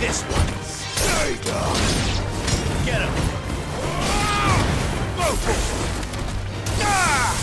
This one. There you go. Get him. Go for it. Ah!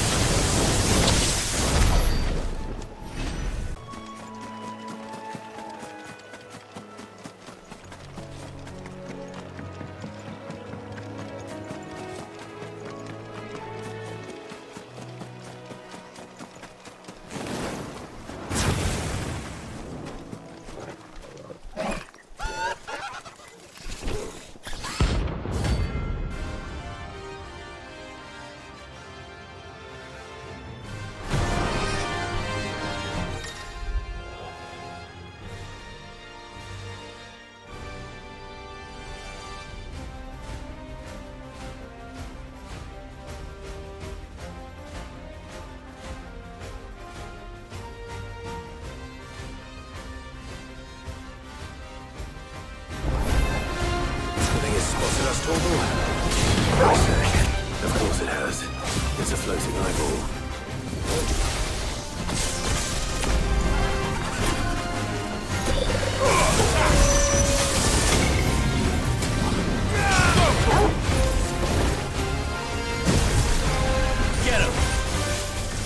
Of course it has. It's a floating eyeball. Get him!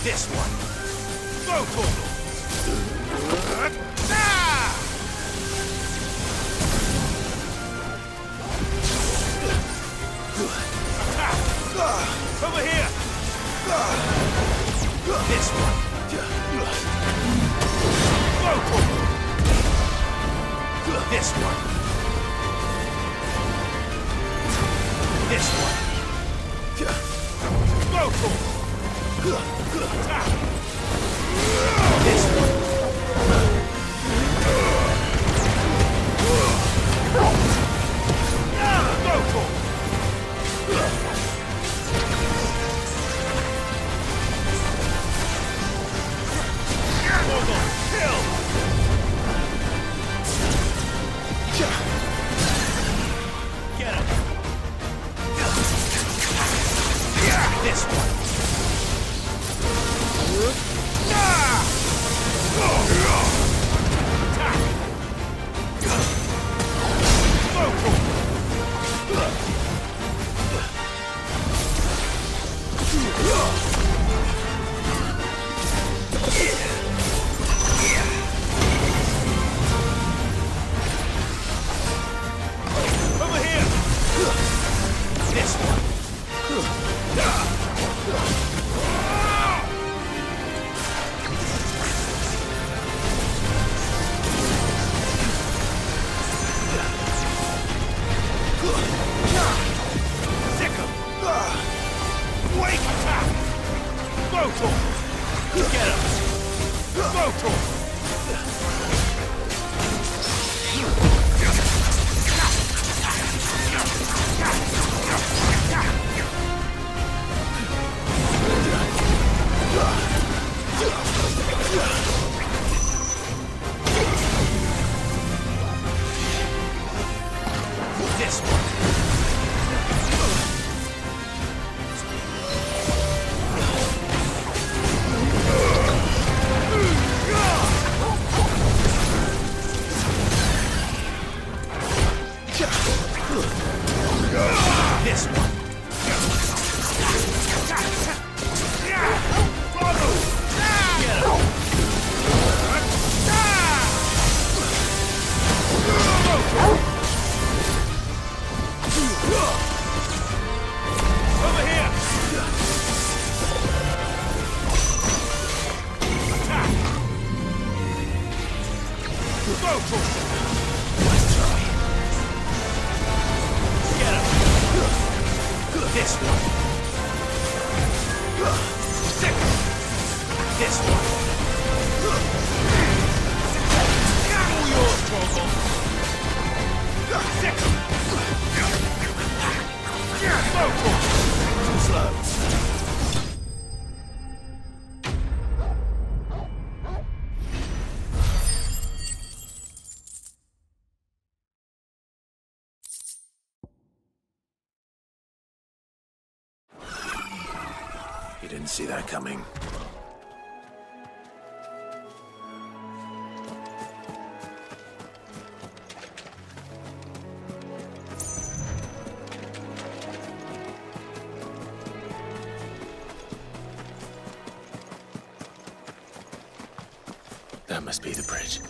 This one! Go total! Over here! This one! Go total! This one! This one! Go total! This one! Go total! Get him! This one! Over here! This one! Sick him! Wake attack! Go to him! Get him! Go to him! This one! This one! Get him! Over here! Attack! Go for it! Let's try. Get him! This one! Sick! This one! All yours, Troll! Sick! Go for it! Too slow. You didn't see that coming. That must be the bridge.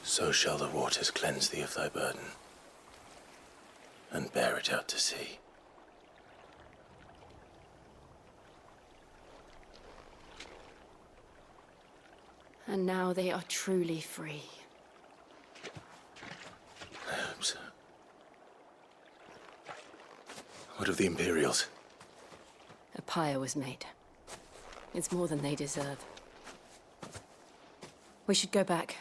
So shall the waters cleanse thee of thy burden, and bear it out to sea. And now they are truly free. I hope so. What of the Imperials? A pyre was made. It's more than they deserve. We should go back.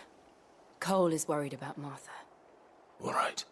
Cole is worried about Martha. All right.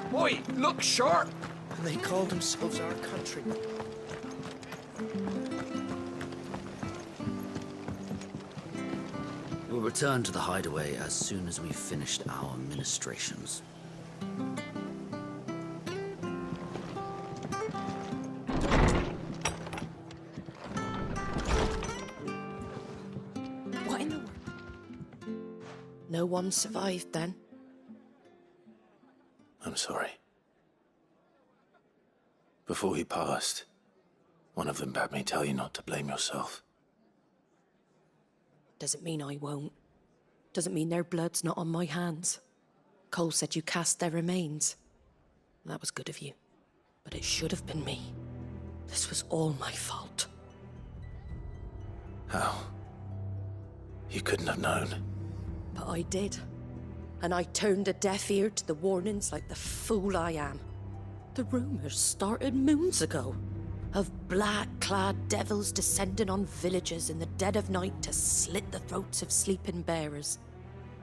Boy, look sharp! And they call themselves our countrymen. We'll return to the hideaway as soon as we've finished our ministrations. What in the world? No one survived then? I'm sorry. Before he passed, one of them bade me tell you not to blame yourself. Doesn't mean I won't. Doesn't mean their blood's not on my hands. Cole said you cast their remains. That was good of you. But it should have been me. This was all my fault. How? You couldn't have known. But I did. And I turned a deaf ear to the warnings like the fool I am. The rumours started moons ago. Of black-clad devils descending on villages in the dead of night to slit the throats of sleeping bearers.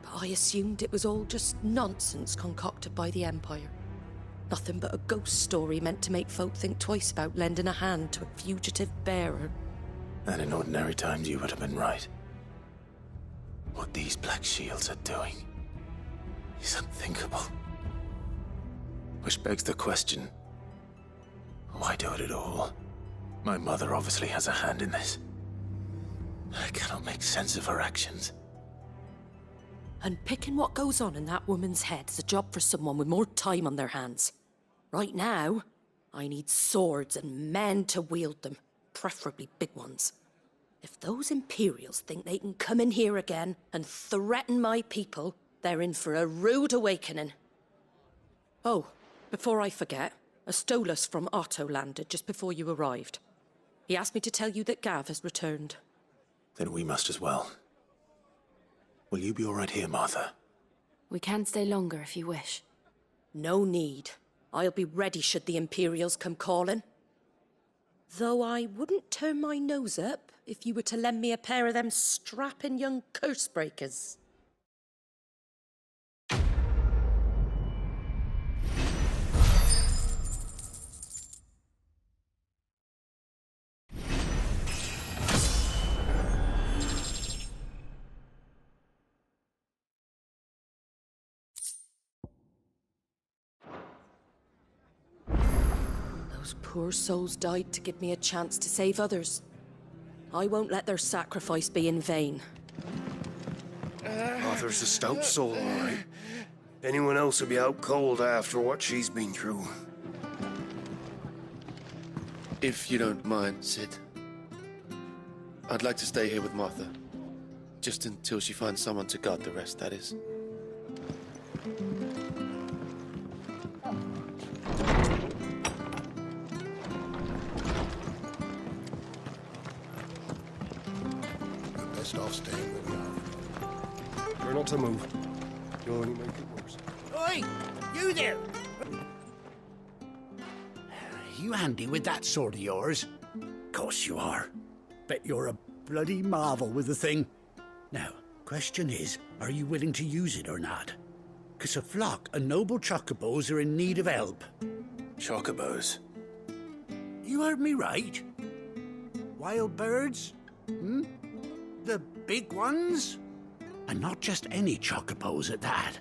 But I assumed it was all just nonsense concocted by the Empire. Nothing but a ghost story meant to make folk think twice about lending a hand to a fugitive bearer. And in ordinary times you would have been right. What these Black Shields are doing is unthinkable. Which begs the question, why do it at all? My mother obviously has a hand in this. I cannot make sense of her actions. And picking what goes on in that woman's head is a job for someone with more time on their hands. Right now, I need swords and men to wield them, preferably big ones. If those Imperials think they can come in here again and threaten my people, they're in for a rude awakening. Oh, before I forget, a Stolas from Otto landed just before you arrived. He asked me to tell you that Gav has returned. Then we must as well. Will you be all right here, Martha? We can stay longer if you wish. No need. I'll be ready should the Imperials come calling. Though I wouldn't turn my nose up if you were to lend me a pair of them strapping young curse-breakers. Those poor souls died to give me a chance to save others. I won't let their sacrifice be in vain. Arthur's a stout soul, all right. Anyone else would be out cold after what she's been through. If you don't mind, Sid, I'd like to stay here with Martha. Just until she finds someone to guard the rest, that is. We're best off staying where we are. Try not to move. You'll only make it worse. Oi! You there! You handy with that sword of yours? Course you are. Bet you're a bloody marvel with the thing. Now, question is, are you willing to use it or not? 'Cause a flock of noble chocobos are in need of help. Chocobos? You heard me right. Wild birds? The big ones? And not just any chocobos at that.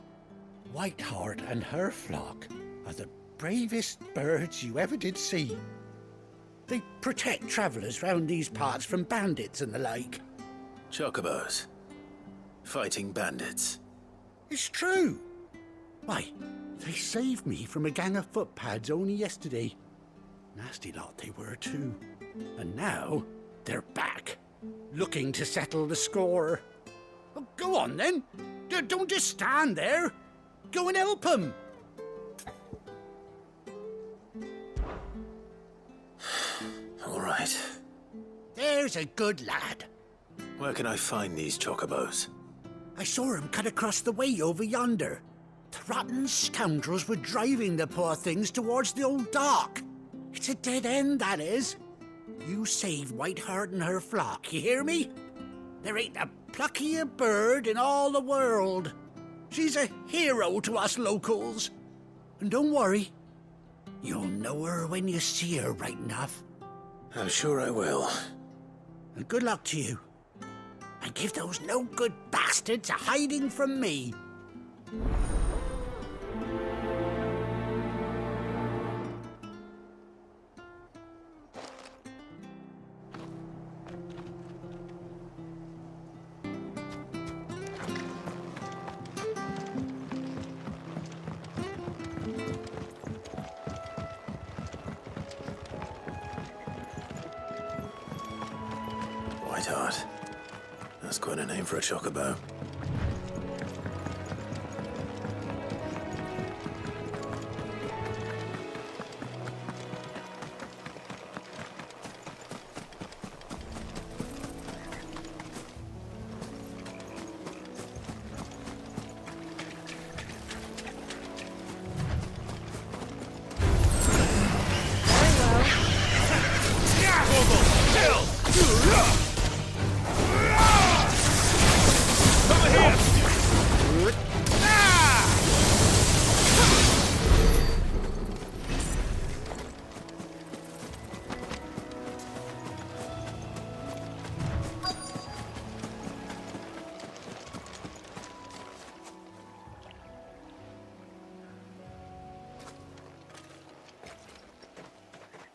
Whiteheart and her flock are the bravest birds you ever did see. They protect travellers round these parts from bandits and the like. Chocobos? Fighting bandits? It's true. Why, they saved me from a gang of footpads only yesterday. Nasty lot they were too. And now they're back, looking to settle the score. Well, go on then. Don't just stand there. Go and help them. All right. There's a good lad. Where can I find these chocobos? I saw him cut across the way over yonder. The rotten scoundrels were driving the poor things towards the old dock. It's a dead end, that is. You save Whiteheart and her flock, you hear me? There ain't a pluckier bird in all the world. She's a hero to us locals. And don't worry, you'll know her when you see her right enough. I'm sure I will. And good luck to you. And give those no-good bastards a hiding from me. Whiteheart. That's quite a name for a chocobo.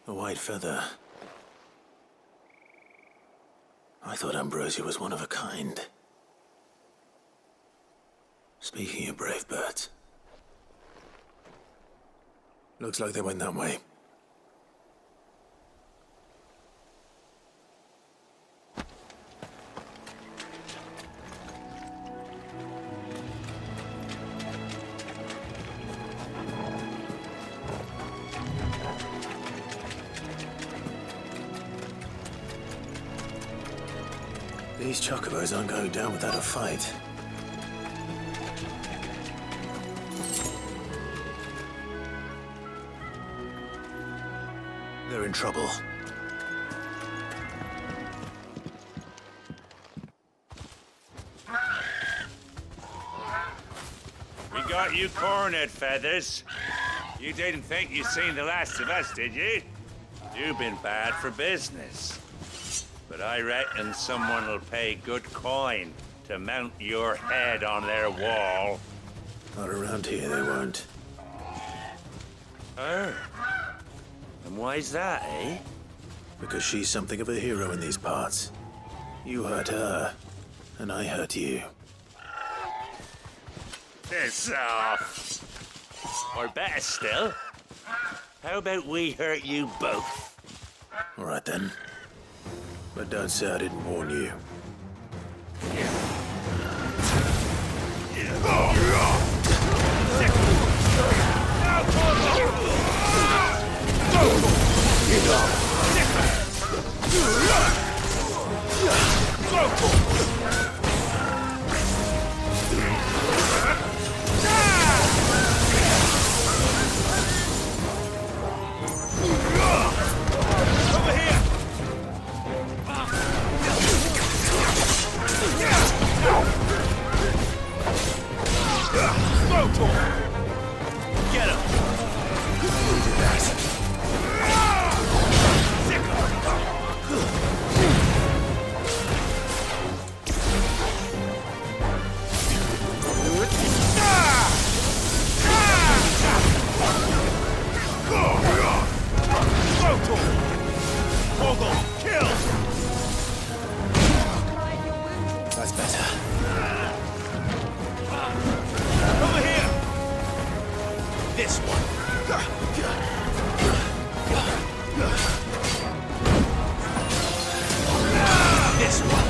A white feather. I thought Ambrosia was one of a kind. Speaking of brave birds. Looks like they went that way. These chocobos aren't going down without a fight. They're in trouble. We got you cornered, Feathers. You didn't think you'd seen the last of us, did you? You've been bad for business. But I reckon someone will pay good coin to mount your head on their wall. Not around here, they won't. Oh. And why's that, eh? Because she's something of a hero in these parts. You hurt her, and I hurt you. Piss off. Or better still, how about we hurt you both? All right then. But don't say I didn't warn you. That's better. Over here! This one. This one.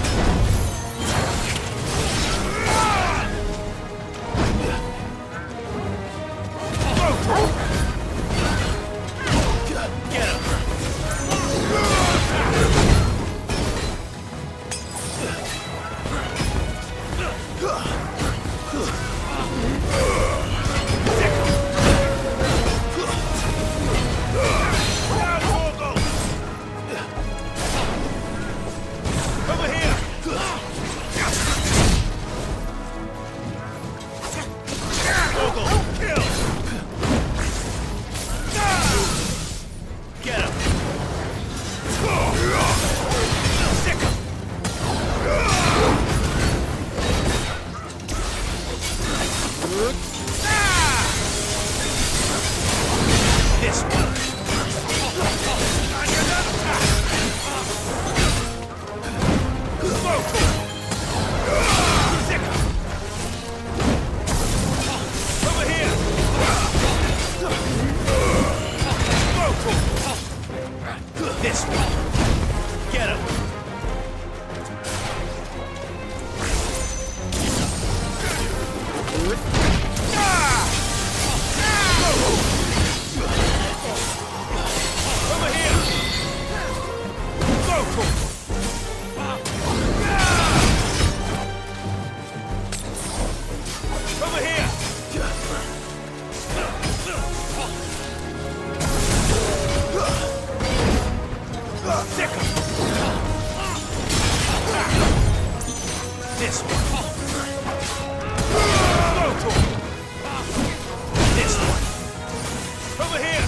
Get him! This one. Over here. This one. Get him. Over here! Go! Over here! Sick 'em. This one. Go! This one. Over here!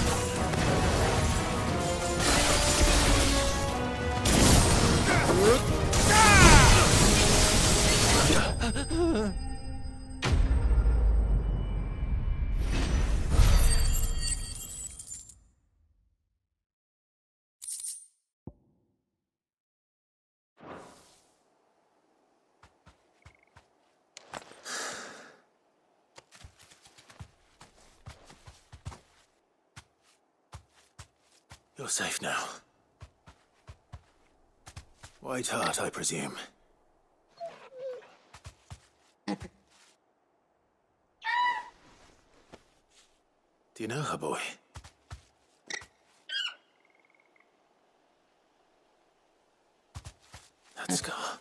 You're safe now. White Heart, I presume. Do you know her, boy? That scar.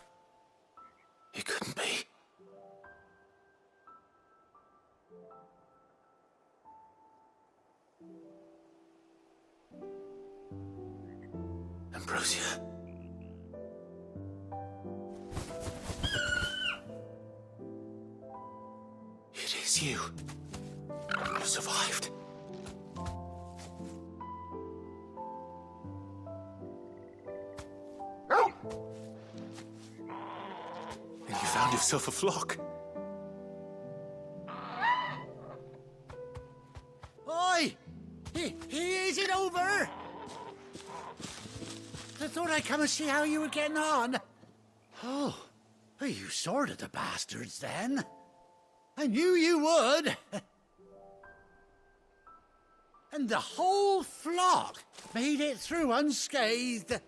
It couldn't be. Ambrosia. It is you. You survived. And you found yourself a flock. Oi! Is it over? come and see how you were getting on. Oh, well, you sorted the bastards then. I knew you would. And the whole flock made it through unscathed.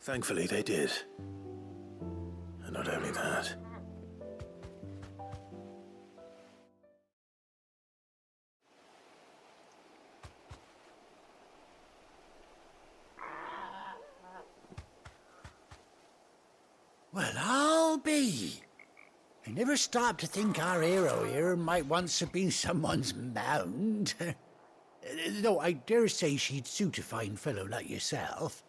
Thankfully, they did. And not only that. Well, I'll be. I never stopped to think our hero here might once have been someone's mound. Though I dare say she'd suit a fine fellow like yourself.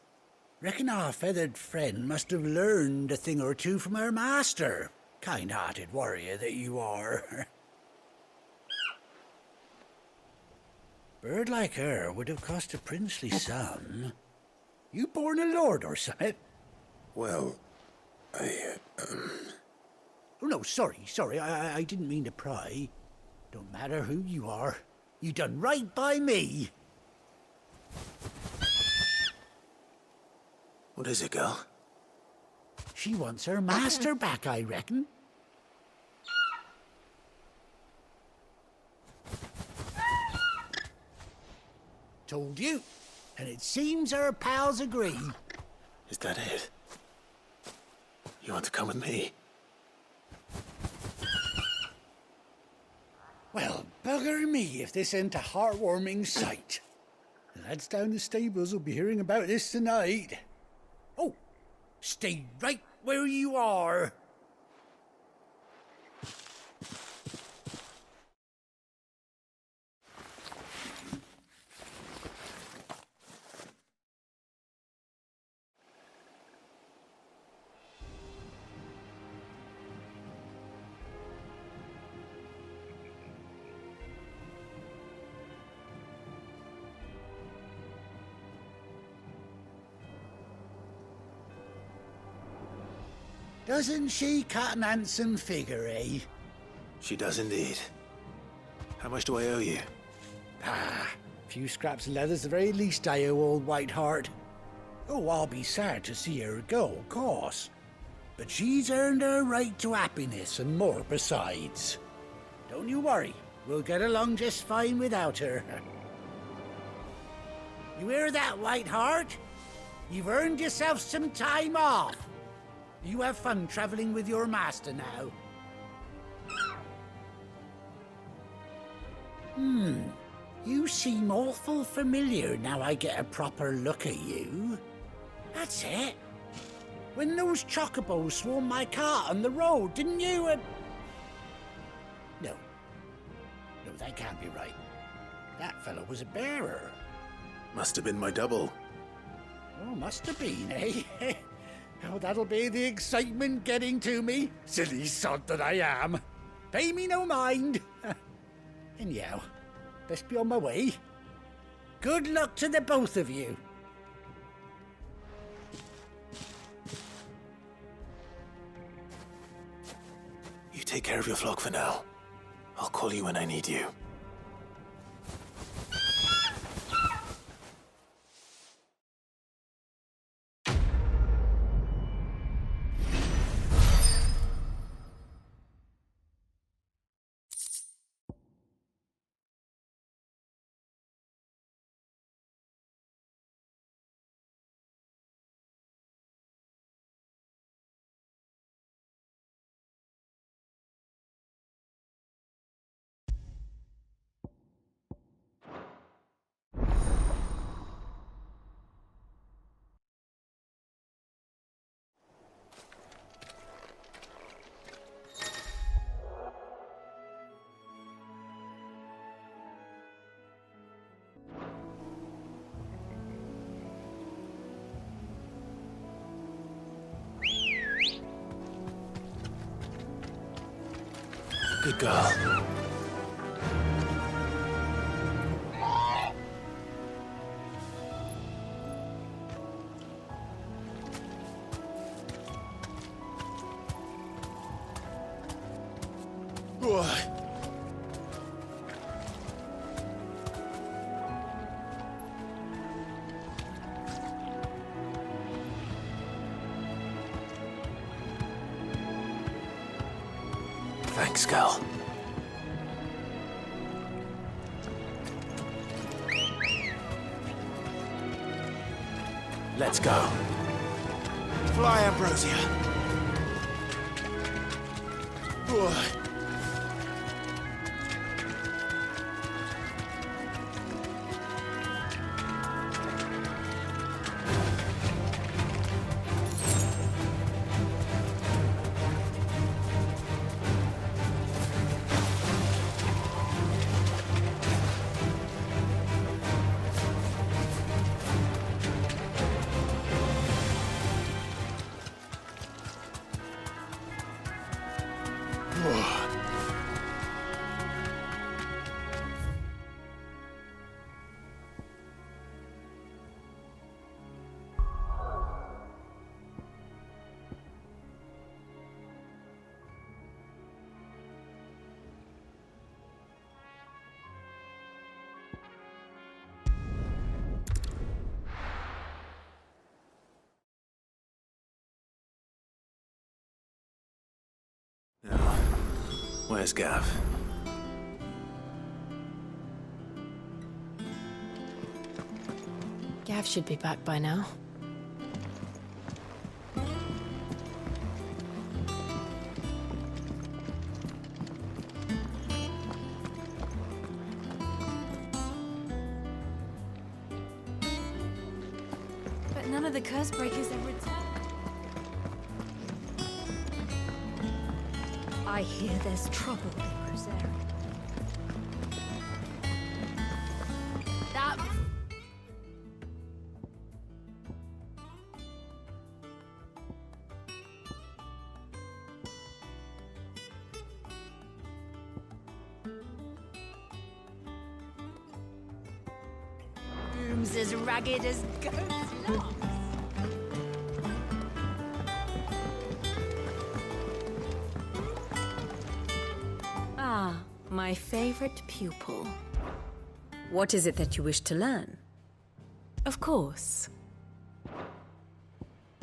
Reckon our feathered friend must have learned a thing or two from her master. Kind-hearted warrior that you are. Bird like her would have cost a princely sum. You born a lord or something? Well, Oh, no, sorry. I didn't mean to pry. Don't matter who you are. You done right by me. What is it, girl? She wants her master back, I reckon. Told you. And it seems her pals agree. Is that it? You want to come with me? Well, bugger me if this ain't a heartwarming sight. The lads down the stables will be hearing about this tonight. Oh, stay right where you are. Doesn't she cut an handsome figure, eh? She does indeed. How much do I owe you? A few scraps of leather's the very least I owe old Whiteheart. Oh, I'll be sad to see her go, of course. But she's earned her right to happiness and more besides. Don't you worry, we'll get along just fine without her. You hear that, Whiteheart? You've earned yourself some time off. You have fun traveling with your master now. You seem awful familiar now I get a proper look at you. That's it. When those chocobos swarmed my cart on the road, didn't you? No, that can't be right. That fellow was a bearer. Must have been my double. Oh, must have been, eh? Oh, that'll be the excitement getting to me. Silly sod that I am. Pay me no mind. Anyhow, best be on my way. Good luck to the both of you. You take care of your flock for now. I'll call you when I need you. Good girl. Thanks, Gal. Let's go. Fly, Ambrosia. Where's Gav? Gav should be back by now. But none of the curse breakers ever returned. I hear there's trouble in Rosaria. That... Room's as ragged as ghost locks. Ah, my favorite pupil. What is it that you wish to learn? Of course.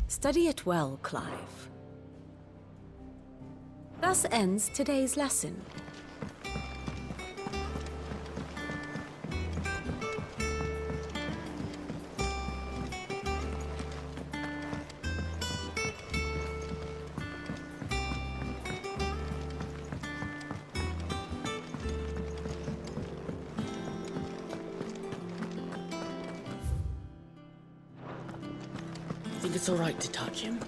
Study it well, Clive. Thus ends today's lesson. Think it's all right to touch him?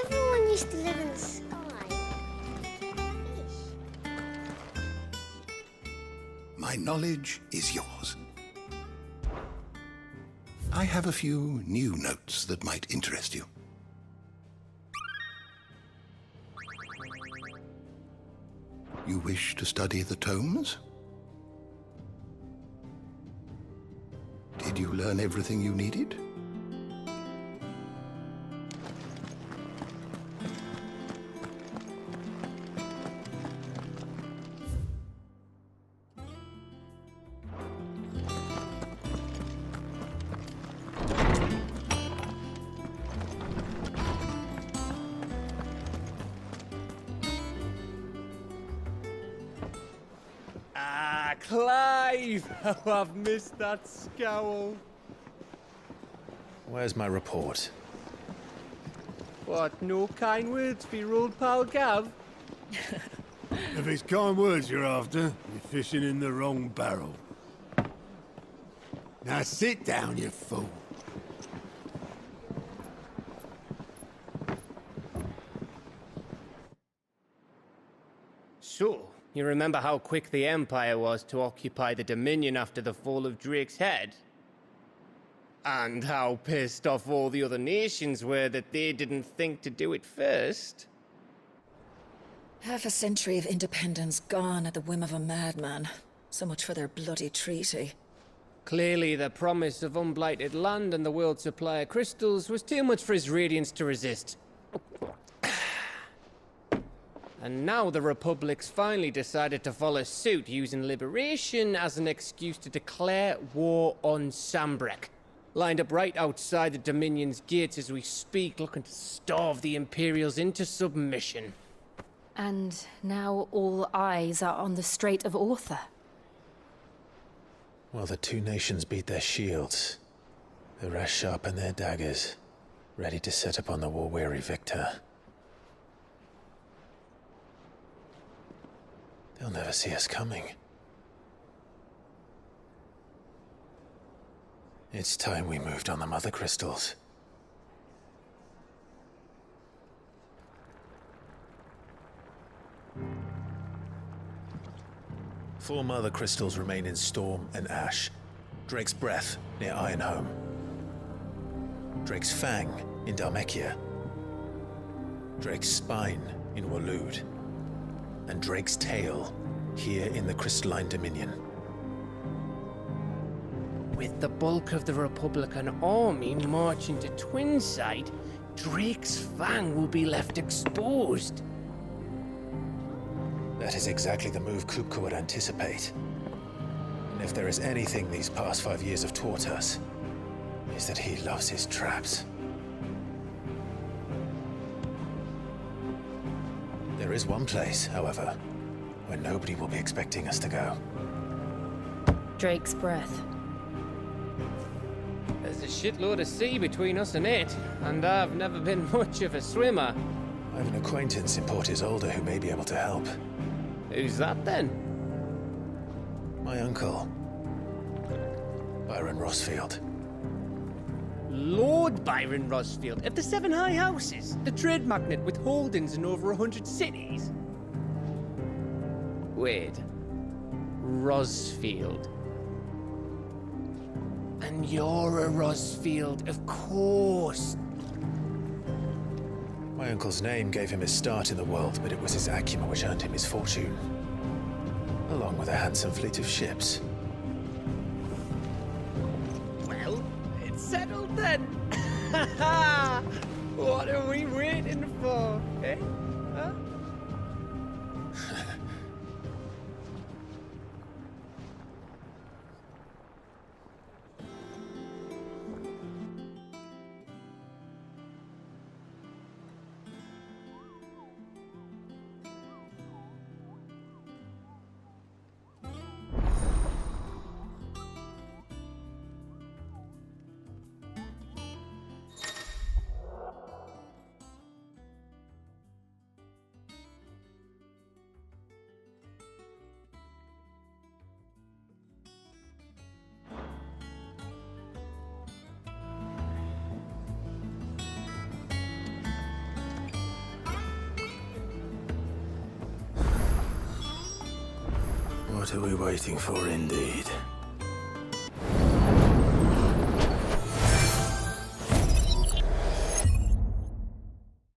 Everyone used to live in the sky. Fish. My knowledge is yours. I have a few new notes that might interest you. You wish to study the tomes? Did you learn everything you needed? Clive! Oh, I've missed that scowl. Where's my report? What, no kind words for your old pal Gav? If it's kind words you're after, you're fishing in the wrong barrel. Now sit down, you fool. So, you remember how quick the Empire was to occupy the Dominion after the fall of Drake's head? And how pissed off all the other nations were that they didn't think to do it first? Half a century of independence gone at the whim of a madman. So much for their bloody treaty. Clearly, the promise of unblighted land and the world's supply of crystals was too much for his radiance to resist. And now the Republic's finally decided to follow suit, using liberation as an excuse to declare war on Sambrek. Lined up right outside the Dominion's gates as we speak, looking to starve the Imperials into submission. And now all eyes are on the Strait of Author. Well, the two nations beat their shields. The rest sharpen their daggers, ready to set upon the war-weary victor. They'll never see us coming. It's time we moved on the Mother Crystals. Four Mother Crystals remain in Storm and Ash. Drake's Breath near Ironhome. Drake's Fang in Dhalmekia. Drake's Spine in Waloed. And Drake's Tail here in the Crystalline Dominion. With the bulk of the Republican army marching to Twinside, Drake's Fang will be left exposed. That is exactly the move Kupka would anticipate. And if there is anything these past 5 years have taught us, is that he loves his traps. There is one place, however, where nobody will be expecting us to go. Drake's Breath. There's a shitload of sea between us and it, and I've never been much of a swimmer. I have an acquaintance in Port Isolde who may be able to help. Who's that then? My uncle, Byron Rossfield. Lord Byron Rossfield of the Seven High Houses, the trade magnate with holdings in over 100 cities. Wait, Rossfield. And you're a Rossfield, of course. My uncle's name gave him his start in the world, but it was his acumen which earned him his fortune. Along with a handsome fleet of ships. Well, it's settled then. What are we waiting for, eh? Huh? What are we waiting for, indeed?